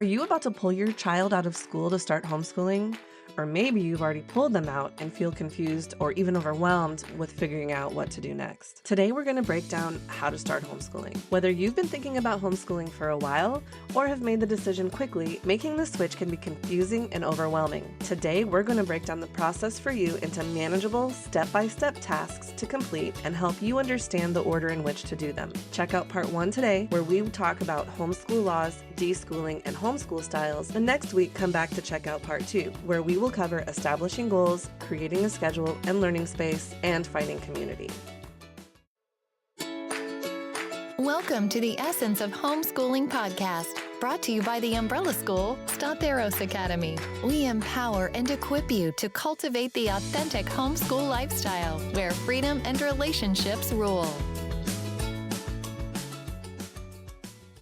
Are you about to pull your child out of school to start homeschooling? Or maybe you've already pulled them out and feel confused or even overwhelmed with figuring out what to do next. Today, we're going to break down how to start homeschooling. Whether you've been thinking about homeschooling for a while or have made the decision quickly, making the switch can be confusing and overwhelming. Today, we're going to break down the process for you into manageable, step-by-step tasks to complete and help you understand the order in which to do them. Check out part 1 today, where we talk about homeschool laws, deschooling, and homeschool styles. And next week, come back to check out part 2, where we will cover establishing goals, creating a schedule and learning space, and finding community. Welcome to the Essence of Homeschooling podcast, brought to you by the umbrella school, Statheros Academy. We empower and equip you to cultivate the authentic homeschool lifestyle, where freedom and relationships rule.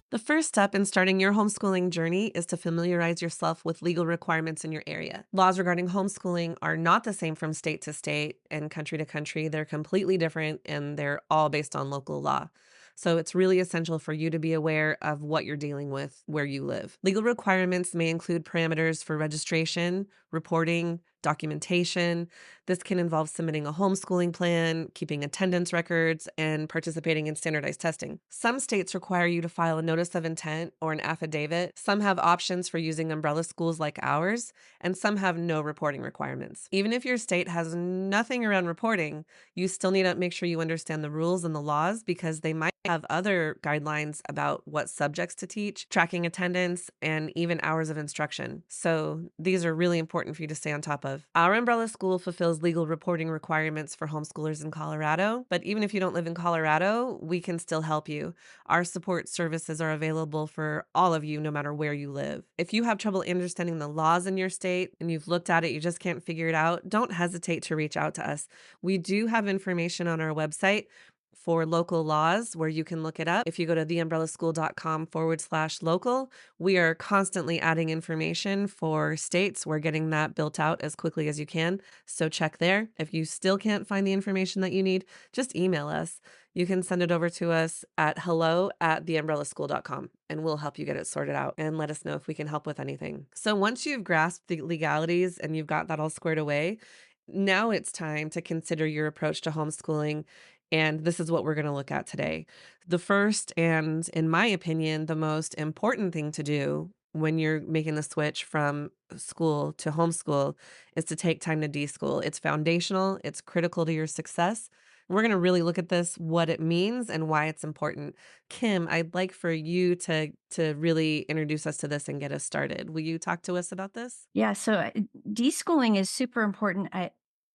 The first step in starting your homeschooling journey is to familiarize yourself with legal requirements in your area. Laws regarding homeschooling are not the same from state to state and country to country. They're completely different, and they're all based on local law. So it's really essential for you to be aware of what you're dealing with where you live. Legal requirements may include parameters for registration, reporting, documentation. This can involve submitting a homeschooling plan, keeping attendance records, and participating in standardized testing. Some states require you to file a notice of intent or an affidavit. Some have options for using umbrella schools like ours, and some have no reporting requirements. Even if your state has nothing around reporting, you still need to make sure you understand the rules and the laws, because they might have other guidelines about what subjects to teach, tracking attendance, and even hours of instruction. So these are really important for you to stay on top of. Our umbrella school fulfills legal reporting requirements for homeschoolers in Colorado, but even if you don't live in Colorado, we can still help you. Our support services are available for all of you, no matter where you live. If you have trouble understanding the laws in your state and you've looked at it, you just can't figure it out, don't hesitate to reach out to us. We do have information on our website for local laws where you can look it up. If you go to theumbrellaschool.com/local, we are constantly adding information for states. We're getting that built out as quickly as you can. So check there. If you still can't find the information that you need, just email us. You can send it over to us at hello@theumbrellaschool.com, and we'll help you get it sorted out and let us know if we can help with anything. So once you've grasped the legalities and you've got that all squared away, now it's time to consider your approach to homeschooling. And this is what we're going to look at today. The first, and in my opinion, the most important thing to do when you're making the switch from school to homeschool is to take time to deschool. It's foundational, it's critical to your success. We're going to really look at this, what it means and why it's important. Kim, I'd like for you to really introduce us to this and get us started. Will you talk to us about this? Yeah, so deschooling is super important. I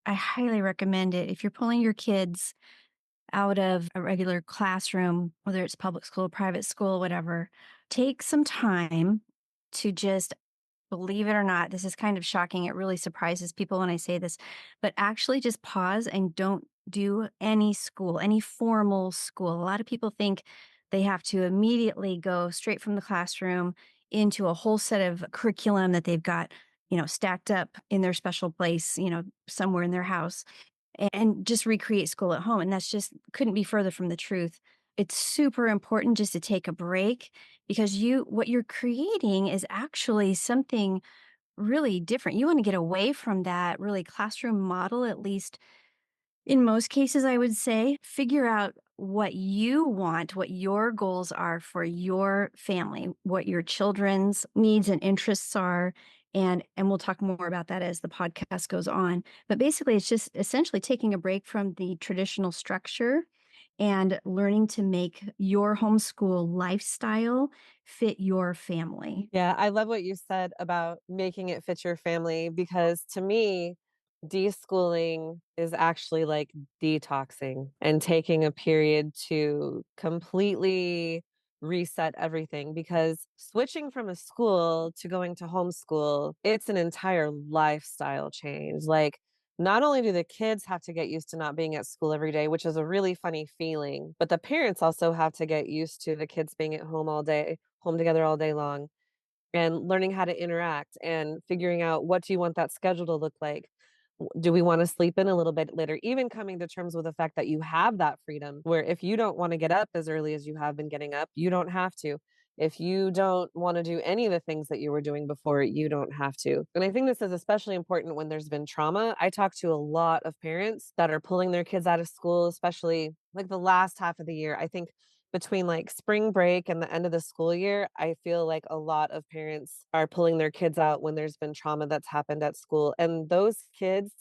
highly recommend it. If you're pulling your kids out of a regular classroom, whether it's public school, private school, whatever, take some time to just, believe it or not, this is kind of shocking. It really surprises people when I say this, but actually just pause and don't do any school, any formal school. A lot of people think they have to immediately go straight from the classroom into a whole set of curriculum that they've got, stacked up in their special place, somewhere in their house, and just recreate school at home. And that's just couldn't be further from the truth. It's super important just to take a break, because what you're creating is actually something really different. You want to get away from that really classroom model, at least in most cases, I would say. Figure out what you want, what your goals are for your family, what your children's needs and interests are. And we'll talk more about that as the podcast goes on. But basically, it's just essentially taking a break from the traditional structure and learning to make your homeschool lifestyle fit your family. Yeah, I love what you said about making it fit your family, because to me, deschooling is actually like detoxing and taking a period to completely reset everything. Because switching from a school to going to homeschool, it's an entire lifestyle change. Like, not only do the kids have to get used to not being at school every day, which is a really funny feeling, but the parents also have to get used to the kids being at home all day, home together all day long, and learning how to interact and figuring out, what do you want that schedule to look like? Do we want to sleep in a little bit later? Even coming to terms with the fact that you have that freedom, where if you don't want to get up as early as you have been getting up, you don't have to. If you don't want to do any of the things that you were doing before, you don't have to. And I think this is especially important when there's been trauma. I talk to a lot of parents that are pulling their kids out of school, especially like the last half of the year. I think between like spring break and the end of the school year, I feel like a lot of parents are pulling their kids out when there's been trauma that's happened at school. And those kids,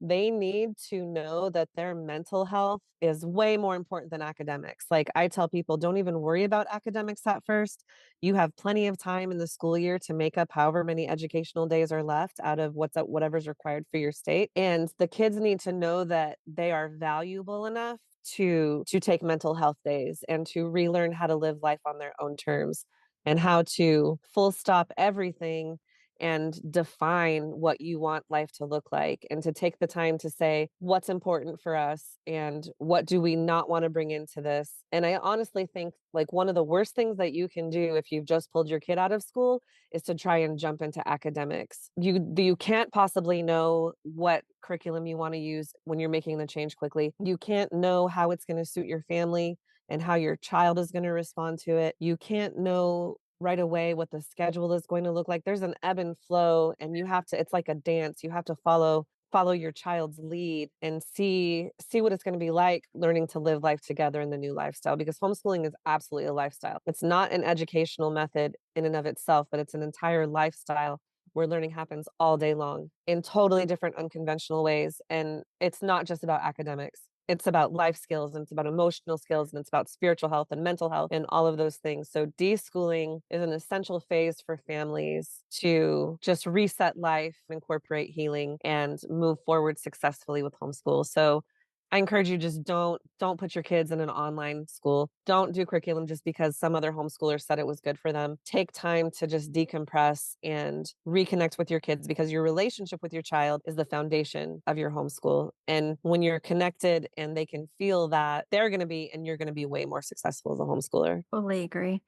they need to know that their mental health is way more important than academics. Like I tell people, don't even worry about academics at first. You have plenty of time in the school year to make up however many educational days are left out of whatever's required for your state. And the kids need to know that they are valuable enough to take mental health days and to relearn how to live life on their own terms and how to full stop everything and define what you want life to look like and to take the time to say what's important for us and what do we not want to bring into this. And I honestly think like one of the worst things that you can do if you've just pulled your kid out of school is to try and jump into academics. You can't possibly know what curriculum you want to use when you're making the change quickly. You can't know how it's going to suit your family and how your child is going to respond to it. You can't know right away what the schedule is going to look like. There's an ebb and flow and you have to, it's like a dance. You have to follow your child's lead and see what it's going to be like learning to live life together in the new lifestyle, because homeschooling is absolutely a lifestyle. It's not an educational method in and of itself, but it's an entire lifestyle where learning happens all day long in totally different unconventional ways. And it's not just about academics. It's about life skills and it's about emotional skills and it's about spiritual health and mental health and all of those things. So deschooling is an essential phase for families to just reset life, incorporate healing and move forward successfully with homeschool. So I encourage you, just don't put your kids in an online school. Don't do curriculum just because some other homeschooler said it was good for them. Take time to just decompress and reconnect with your kids, because your relationship with your child is the foundation of your homeschool. And when you're connected and they can feel that, they're going to be and you're going to be way more successful as a homeschooler. Totally agree.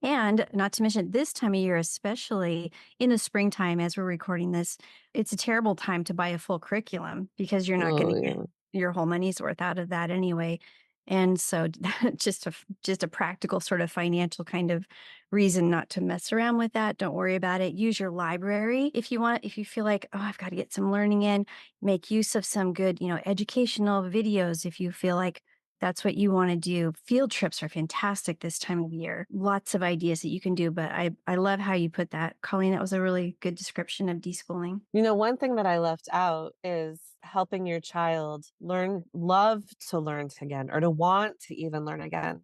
And not to mention this time of year, especially in the springtime, as we're recording this, it's a terrible time to buy a full curriculum because you're not going Oh to get yeah. your whole money's worth out of that anyway. And so just a practical sort of financial kind of reason not to mess around with that. Don't worry about it. Use your library if you want, if you feel like, oh, I've got to get some learning in, make use of some good, educational videos if you feel like that's what you wanna do. Field trips are fantastic this time of year. Lots of ideas that you can do, but I love how you put that. Colleen, that was a really good description of deschooling. You know, one thing that I left out is helping your child love to learn again or to want to even learn again.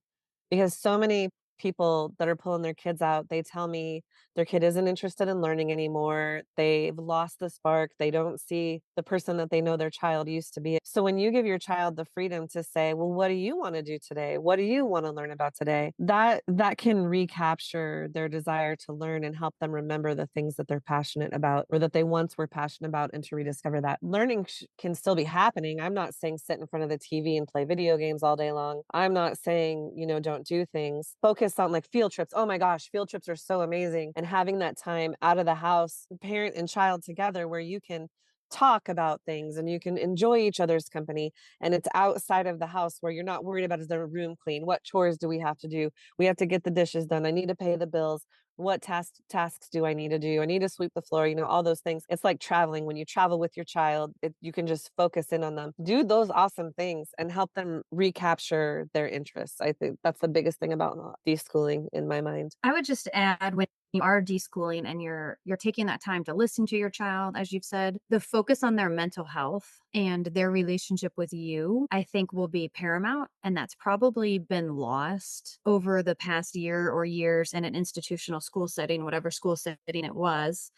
Because so many people that are pulling their kids out, they tell me their kid isn't interested in learning anymore. They've lost the spark. They don't see the person that they know their child used to be. So when you give your child the freedom to say, "Well, what do you want to do today? What do you want to learn about today?" That can recapture their desire to learn and help them remember the things that they're passionate about or that they once were passionate about, and to rediscover that. Learning can still be happening. I'm not saying sit in front of the TV and play video games all day long. I'm not saying, don't do things. Focus on like field trips. Oh my gosh, field trips are so amazing. And having that time out of the house, parent and child together, where you can talk about things and you can enjoy each other's company, and it's outside of the house where you're not worried about, is the room clean, what chores do we have to do, we have to get the dishes done, I need to pay the bills, what tasks do I need to do, I need to sweep the floor, all those things. It's like traveling. When you travel with your child, you can just focus in on them, do those awesome things and help them recapture their interests. I think that's the biggest thing about deschooling in my mind. I would just add, when you are deschooling and you're taking that time to listen to your child, as you've said, the focus on their mental health and their relationship with you, I think will be paramount. And that's probably been lost over the past year or years in an institutional school setting, whatever school setting it was,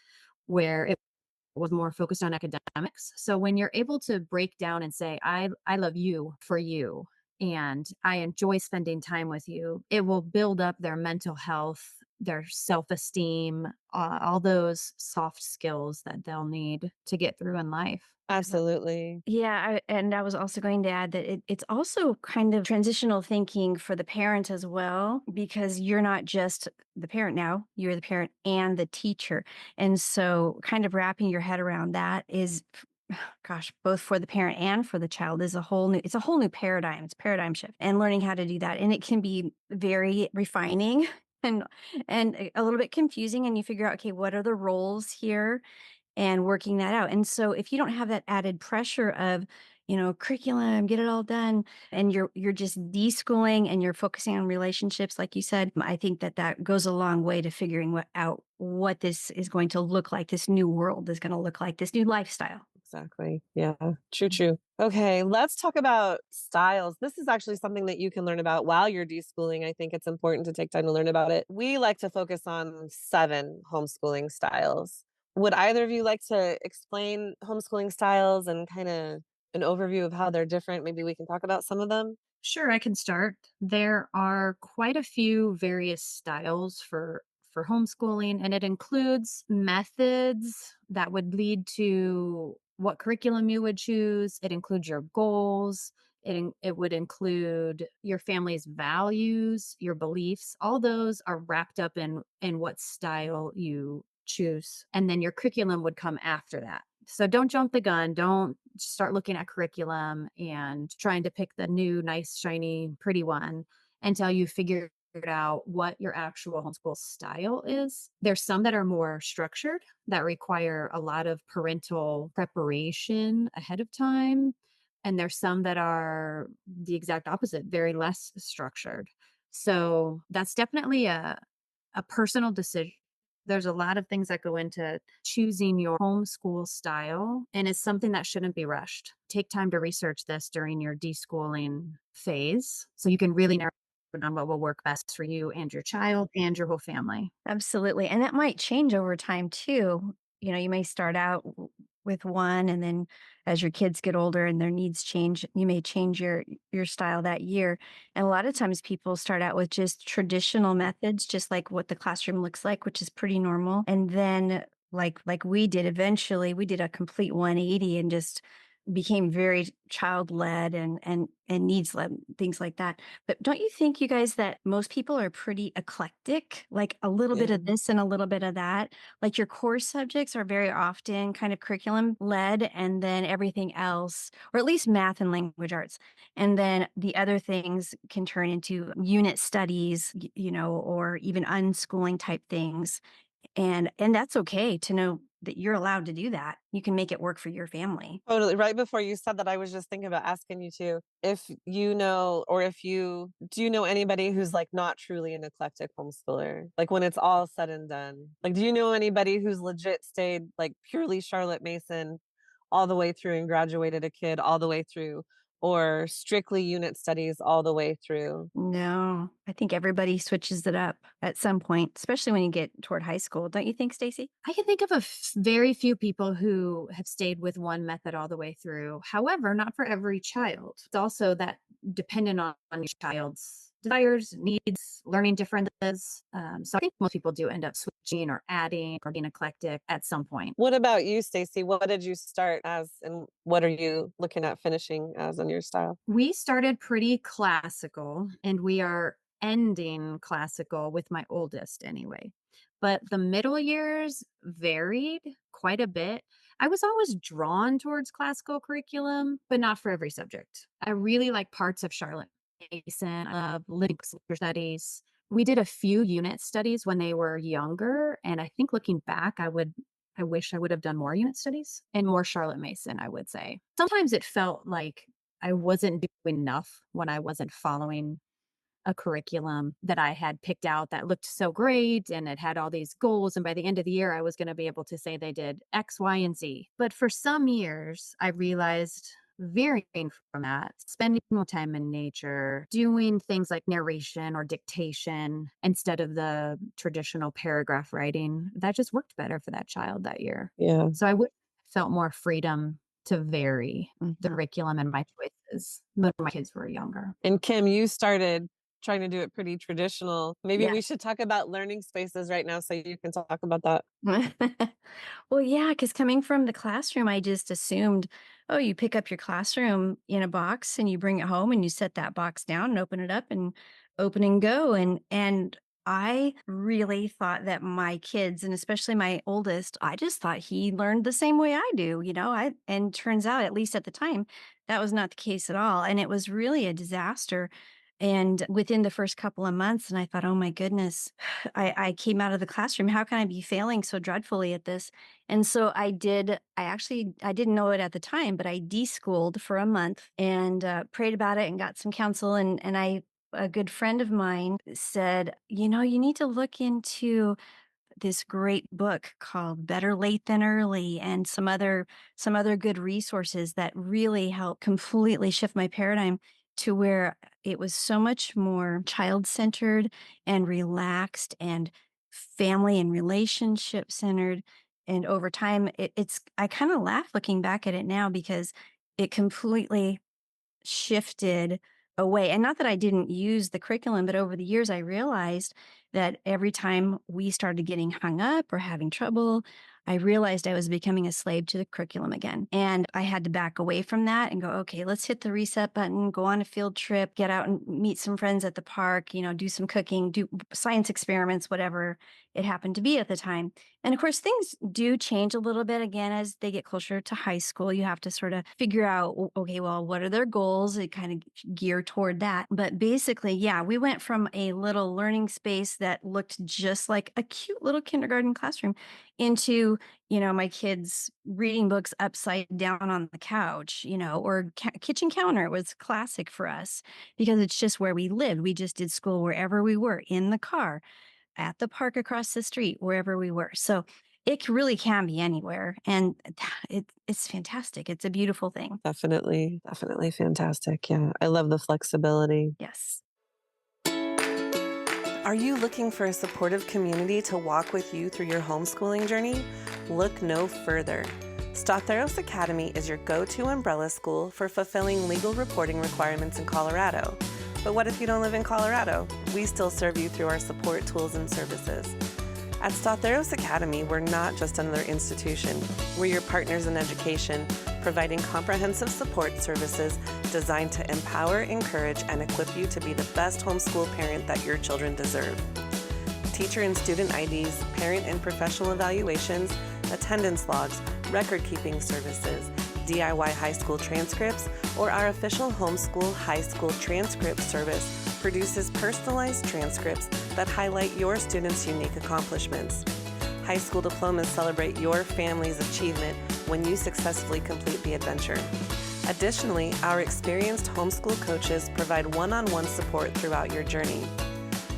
where it was more focused on academics. So when you're able to break down and say, I love you for you, and I enjoy spending time with you, it will build up their mental health, their self-esteem, all those soft skills that they'll need to get through in life. Absolutely. Yeah, and I was also going to add that it's also kind of transitional thinking for the parent as well, because you're not just the parent now, you're the parent and the teacher. And so kind of wrapping your head around that is, gosh, both for the parent and for the child is it's a whole new paradigm. It's a paradigm shift and learning how to do that. And it can be very refining and a little bit confusing, and you figure out, okay, what are the roles here, and working that out. And so if you don't have that added pressure of, curriculum, get it all done, and you're just deschooling and you're focusing on relationships, like you said, I think that that goes a long way to figuring out what this is going to look like, this new world is going to look like, this new lifestyle. Exactly. Yeah. True, true. Okay, let's talk about styles. This is actually something that you can learn about while you're deschooling. I think it's important to take time to learn about it. We like to focus on 7 homeschooling styles. Would either of you like to explain homeschooling styles and kind of an overview of how they're different? Maybe we can talk about some of them. Sure, I can start. There are quite a few various styles for homeschooling, and it includes methods that would lead to what curriculum you would choose. It includes your goals. It would include your family's values, your beliefs. All those are wrapped up in what style you choose, and then your curriculum would come after that. So don't jump the gun. Don't start looking at curriculum and trying to pick the new, nice, shiny, pretty one until you figure out what your actual homeschool style is. There's some that are more structured that require a lot of parental preparation ahead of time. And there's some that are the exact opposite, very less structured. So that's definitely a personal decision. There's a lot of things that go into choosing your homeschool style, and it's something that shouldn't be rushed. Take time to research this during your deschooling phase so you can really narrow down what will work best for you and your child and your whole family. Absolutely, and that might change over time too. You may start out with one, and then as your kids get older and their needs change, you may change your style that year. And a lot of times people start out with just traditional methods, just like what the classroom looks like, which is pretty normal. And then like we did, eventually we did a complete 180 and just became very child led and needs led, things like that. But don't you think, you guys, that most people are pretty eclectic, like a little bit Yeah. of this and a little bit of that? Like your core subjects are very often kind of curriculum led, and then everything else, or at least math and language arts. And then the other things can turn into unit studies, or even unschooling type things. And that's okay to know that you're allowed to do that. You can make it work for your family. Totally. Right before you said that, I was just thinking about asking you too, if you know, or if you do you know anybody who's like not truly an eclectic homeschooler? Like when it's all said and done. Like, do you know anybody who's legit stayed like purely Charlotte Mason all the way through and graduated a kid all the way through, or strictly unit studies all the way through? No, I think everybody switches it up at some point, especially when you get toward high school. Don't you think, Stacy? I can think of very few people who have stayed with one method all the way through. However, not for every child. It's also that dependent on your child's desires, needs, learning differences. So I think most people do end up switching or adding or being eclectic at some point. What about you, Stacy? What did you start as and what are you looking at finishing as in your style? We started pretty classical and we are ending classical with my oldest anyway. But the middle years varied quite a bit. I was always drawn towards classical curriculum, but not for every subject. I really like parts of Charlotte Mason, of living studies. We did a few unit studies when they were younger, and I think looking back, I wish I would have done more unit studies and more Charlotte Mason, I would say. Sometimes it felt like I wasn't doing enough when I wasn't following a curriculum that I had picked out that looked so great and it had all these goals. And by the end of the year, I was going to be able to say they did X, Y, and Z. But for some years, I realized varying from that, spending more time in nature, doing things like narration or dictation instead of the traditional paragraph writing, that just worked better for that child that year. Yeah. So I would felt more freedom to vary the Mhm. curriculum and my choices when my kids were younger. And Kim, you started trying to do it pretty traditional. Maybe Yeah. we should talk about learning spaces right now so you can talk about that. Well, yeah, because coming from the classroom, I just assumed, oh, you pick up your classroom in a box and you bring it home and you set that box down and open it up and open and go. And I really thought that my kids, and especially my oldest, I just thought he learned the same way I do, and turns out, at least at the time, that was not the case at all. And it was really a disaster. And within the first couple of months, and I thought, oh my goodness, I came out of the classroom. How can I be failing so dreadfully at this? And so I didn't know it at the time, but I deschooled for a month and prayed about it and got some counsel. A good friend of mine said, you need to look into this great book called Better Late Than Early and some other good resources that really helped completely shift my paradigm to where it was so much more child-centered and relaxed and family and relationship centered. And over time, it's I kind of laugh looking back at it now because it completely shifted away. And not that I didn't use the curriculum, but over the years, I realized that every time we started getting hung up or having trouble, I realized I was becoming a slave to the curriculum again. And I had to back away from that and go, okay, let's hit the reset button, go on a field trip, get out and meet some friends at the park, do some cooking, do science experiments, whatever it happened to be at the time. And of course, things do change a little bit again as they get closer to high school. You have to sort of figure out, okay, well, what are their goals? It kind of gear toward that. But basically, yeah, we went from a little learning space that looked just like a cute little kindergarten classroom into, my kids reading books upside down on the couch, or kitchen counter was classic for us because it's just where we lived. We just did school wherever we were in the car at the park across the street, wherever we were. So it really can be anywhere. And it's fantastic. It's a beautiful thing. Definitely, definitely fantastic. Yeah, I love the flexibility. Yes. Are you looking for a supportive community to walk with you through your homeschooling journey? Look no further. Statheros Academy is your go-to umbrella school for fulfilling legal reporting requirements in Colorado. But what if you don't live in Colorado? We still serve you through our support tools and services. At Statheros Academy, we're not just another institution. We're your partners in education, providing comprehensive support services designed to empower, encourage, and equip you to be the best homeschool parent that your children deserve. Teacher and student IDs, parent and professional evaluations, attendance logs, record-keeping services, DIY high school transcripts, or our official homeschool high school transcript service produces personalized transcripts that highlight your students' unique accomplishments. High school diplomas celebrate your family's achievement when you successfully complete the adventure. Additionally, our experienced homeschool coaches provide one-on-one support throughout your journey.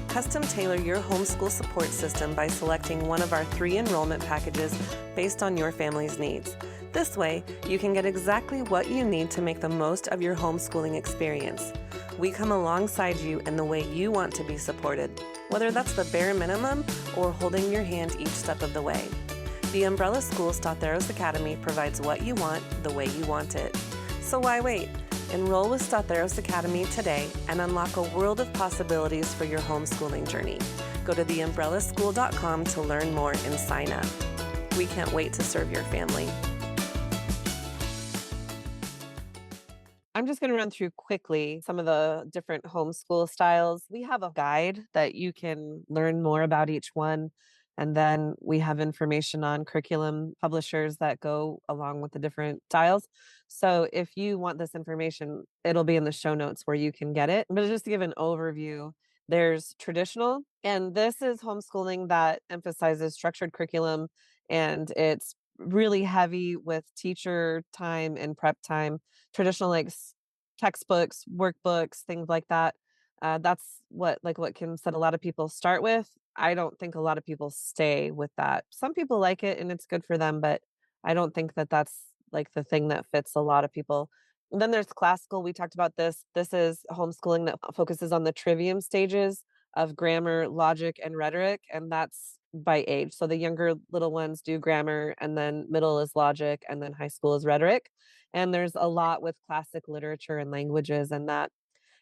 Custom tailor your homeschool support system by selecting one of our 3 enrollment packages based on your family's needs. This way, you can get exactly what you need to make the most of your homeschooling experience. We come alongside you in the way you want to be supported, whether that's the bare minimum or holding your hand each step of the way. The Umbrella School Statheros Academy provides what you want the way you want it. So why wait? Enroll with Statheros Academy today and unlock a world of possibilities for your homeschooling journey. Go to theumbrellaschool.com to learn more and sign up. We can't wait to serve your family. I'm just going to run through quickly some of the different homeschool styles. We have a guide that you can learn more about each one. And then we have information on curriculum publishers that go along with the different styles. So if you want this information, it'll be in the show notes where you can get it. But just to give an overview, there's traditional, and this is homeschooling that emphasizes structured curriculum, and it's really heavy with teacher time and prep time. Traditional textbooks, workbooks, things like that. That's what Kim said a lot of people start with. I don't think a lot of people stay with that. Some people like it and it's good for them, but I don't think that that's like the thing that fits a lot of people. And then there's classical. We talked about this. This is homeschooling that focuses on the trivium stages of grammar, logic, and rhetoric, and that's by age. So the younger little ones do grammar, and then middle is logic, and then high school is rhetoric. And there's a lot with classic literature and languages and that.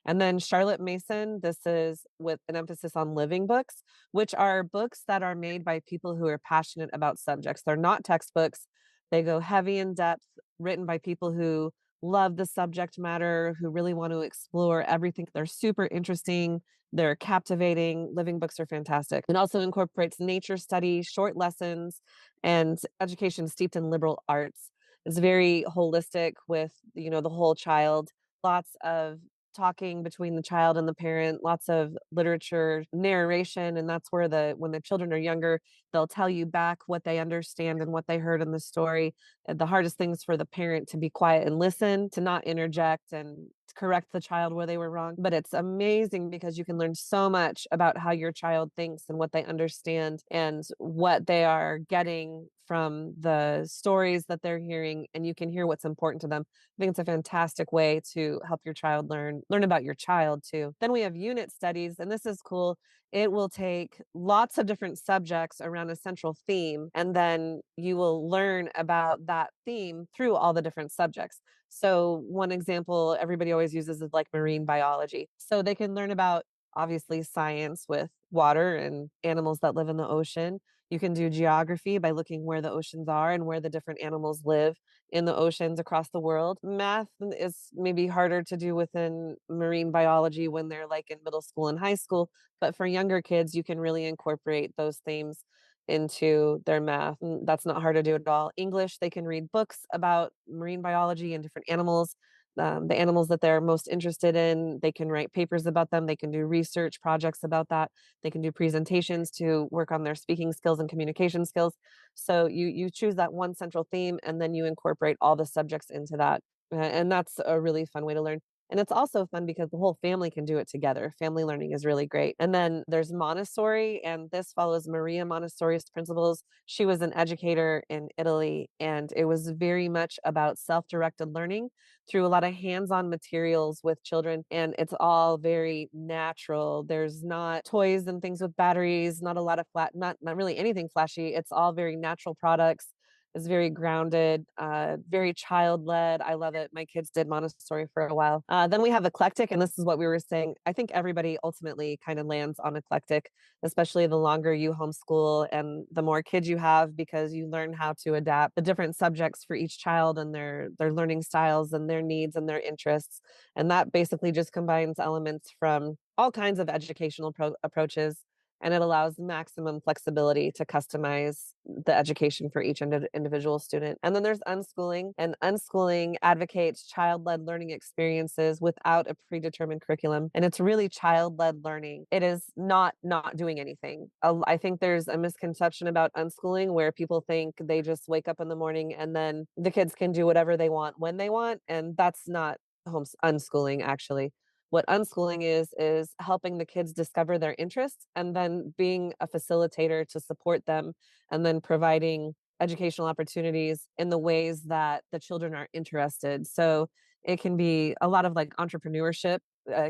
And then Charlotte Mason, this is with an emphasis on living books, which are books that are made by people who are passionate about subjects. They're not textbooks. They go heavy in depth, written by people who love the subject matter, who really want to explore everything. They're super interesting. They're captivating. Living books are fantastic. It also incorporates nature study, short lessons, and education steeped in liberal arts. It's very holistic with, the whole child. Lots of talking between the child and the parent, lots of literature, narration, and that's where when the children are younger, they'll tell you back what they understand and what they heard in the story. The hardest thing is for the parent to be quiet and listen, to not interject and to correct the child where they were wrong. But it's amazing because you can learn so much about how your child thinks and what they understand and what they are getting from the stories that they're hearing, and you can hear what's important to them. I think it's a fantastic way to help your child learn about your child too. Then we have unit studies, and this is cool. It will take lots of different subjects around a central theme, and then you will learn about that theme through all the different subjects. So one example everybody always uses is like marine biology. So they can learn about obviously science with water and animals that live in the ocean. You can do geography by looking where the oceans are and where the different animals live in the oceans across the world. Math is maybe harder to do within marine biology when they're like in middle school and high school, but for younger kids, you can really incorporate those themes into their math. And that's not hard to do at all. English, they can read books about marine biology and different animals. The animals that they're most interested in, they can write papers about them. They can do research projects about that. They can do presentations to work on their speaking skills and communication skills. So you choose that one central theme and then you incorporate all the subjects into that. And that's a really fun way to learn. And it's also fun because the whole family can do it together. Family learning is really great. And then there's Montessori, and this follows Maria Montessori's principles. She was an educator in Italy, and it was very much about self directed learning through a lot of hands on materials with children. And it's all very natural. There's not toys and things with batteries, not a lot of not really anything flashy. It's all very natural products. It's very grounded, very child led. I love it. My kids did Montessori for a while. Then we have eclectic, and this is what we were saying. I think everybody ultimately kind of lands on eclectic, especially the longer you homeschool and the more kids you have, because you learn how to adapt the different subjects for each child and their learning styles and their needs and their interests. And that basically just combines elements from all kinds of educational approaches, and it allows maximum flexibility to customize the education for each individual student. And then there's unschooling, and unschooling advocates child-led learning experiences without a predetermined curriculum. And it's really child-led learning. It is not doing anything. I think there's a misconception about unschooling where people think they just wake up in the morning and then the kids can do whatever they want when they want, and that's not unschooling actually. What unschooling is helping the kids discover their interests and then being a facilitator to support them and then providing educational opportunities in the ways that the children are interested. So it can be a lot of like entrepreneurship,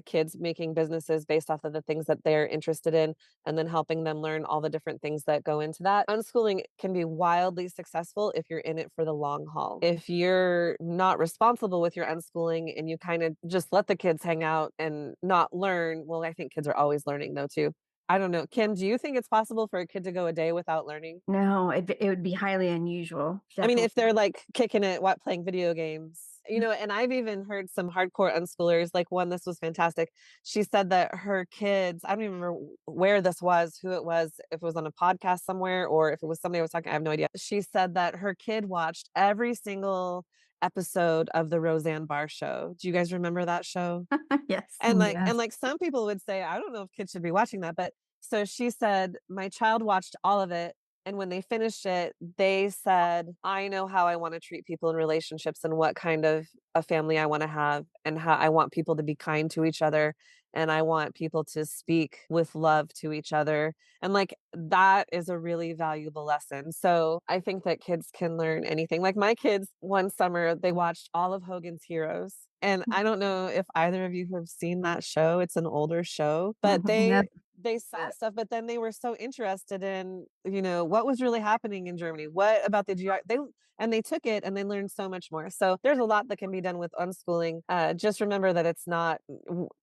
kids making businesses based off of the things that they're interested in, and then helping them learn all the different things that go into that. Unschooling can be wildly successful if you're in it for the long haul. If you're not responsible with your unschooling and you kind of just let the kids hang out and not learn, well, I think kids are always learning though, too. I don't know. Kim, do you think it's possible for a kid to go a day without learning? No, it would be highly unusual, I mean, if they're definitely. like kicking it, what, playing video games, and I've even heard some hardcore unschoolers, like one, this was fantastic. She said that her kids, I don't even remember where this was, who it was, if it was on a podcast somewhere or if it was somebody I was talking, I have no idea. She said that her kid watched every single episode of the Roseanne Barr show. Do you guys remember that show? Yes. And like Yes. some people would say, "I don't know if kids should be watching that," but so she said, "My child watched all of it, and when they finished it, they said, I know how I wanna treat people in relationships and what kind of a family I wanna have, and how I want people to be kind to each other, and I want people to speak with love to each other." And, like, that is a really valuable lesson. So, I think that kids can learn anything. Like, my kids, one summer, they watched all of Hogan's Heroes, and I don't know if either of you have seen that show. It's an older show, but Yeah. they saw stuff, but then they were so interested in, what was really happening in Germany. What about they took it and they learned so much more. So there's a lot that can be done with unschooling. Just remember that it's not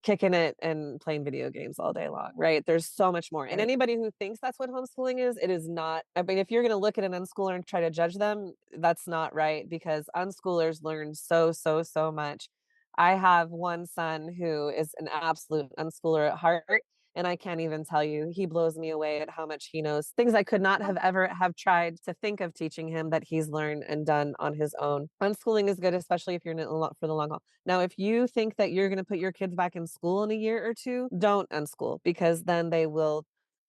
kicking it and playing video games all day long, right? There's so much more. And Right. anybody who thinks that's what homeschooling is, it is not. I mean, if you're going to look at an unschooler and try to judge them, that's not right, because unschoolers learn so much. I have one son who is an absolute unschooler at heart, And I can't even tell you, he blows me away at how much he knows. Things I could not have ever have tried to think of teaching him that he's learned and done on his own. Unschooling is good, especially if you're in it a lot for the long haul. Now, if you think that you're going to put your kids back in school in a year or two, don't unschool, because then they will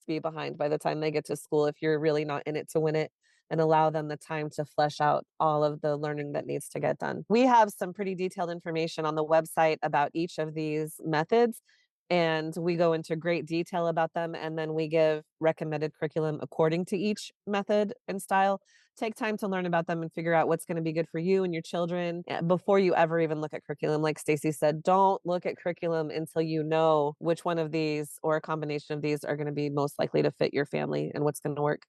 be behind by the time they get to school if you're really not in it to win it, and allow them the time to flesh out all of the learning that needs to get done. We have some pretty detailed information on the website about each of these methods, and we go into great detail about them, and then we give recommended curriculum according to each method and style. Take time to learn about them and figure out what's going to be good for you and your children before you ever even look at curriculum. Like Stacy said, don't look at curriculum until you know which one of these or a combination of these are going to be most likely to fit your family and what's going to work.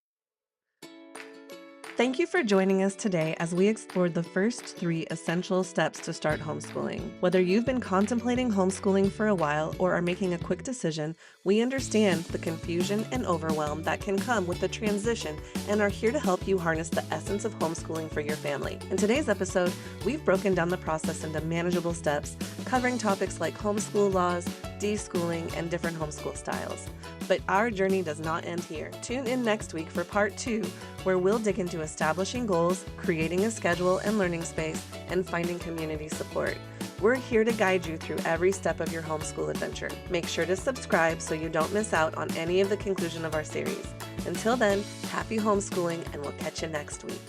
Thank you for joining us today as we explored the first 3 essential steps to start homeschooling. Whether you've been contemplating homeschooling for a while or are making a quick decision, we understand the confusion and overwhelm that can come with the transition and are here to help you harness the essence of homeschooling for your family. In today's episode, we've broken down the process into manageable steps, covering topics like homeschool laws, deschooling, and different homeschool styles. But our journey does not end here. Tune in next week for part 2, where we'll dig into establishing goals, creating a schedule and learning space, and finding community support. We're here to guide you through every step of your homeschool adventure. Make sure to subscribe so you don't miss out on any of the conclusion of our series. Until then, happy homeschooling, and we'll catch you next week.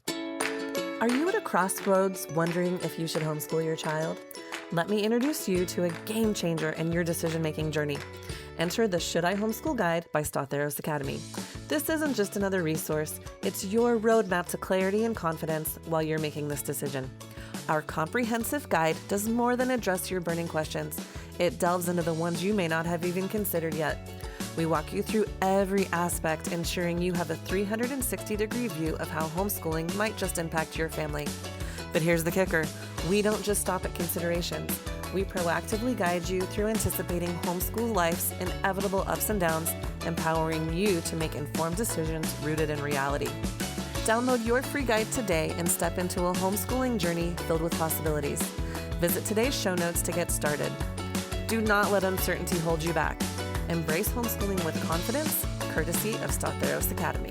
Are you at a crossroads wondering if you should homeschool your child? Let me introduce you to a game changer in your decision-making journey. Enter the Should I Homeschool Guide by Stotheros Academy. This isn't just another resource, it's your roadmap to clarity and confidence while you're making this decision. Our comprehensive guide does more than address your burning questions. It delves into the ones you may not have even considered yet. We walk you through every aspect, ensuring you have a 360-degree view of how homeschooling might just impact your family. But here's the kicker. We don't just stop at considerations. We proactively guide you through anticipating homeschool life's inevitable ups and downs, empowering you to make informed decisions rooted in reality. Download your free guide today and step into a homeschooling journey filled with possibilities. Visit today's show notes to get started. Do not let uncertainty hold you back. Embrace homeschooling with confidence, courtesy of Stotheros Academy.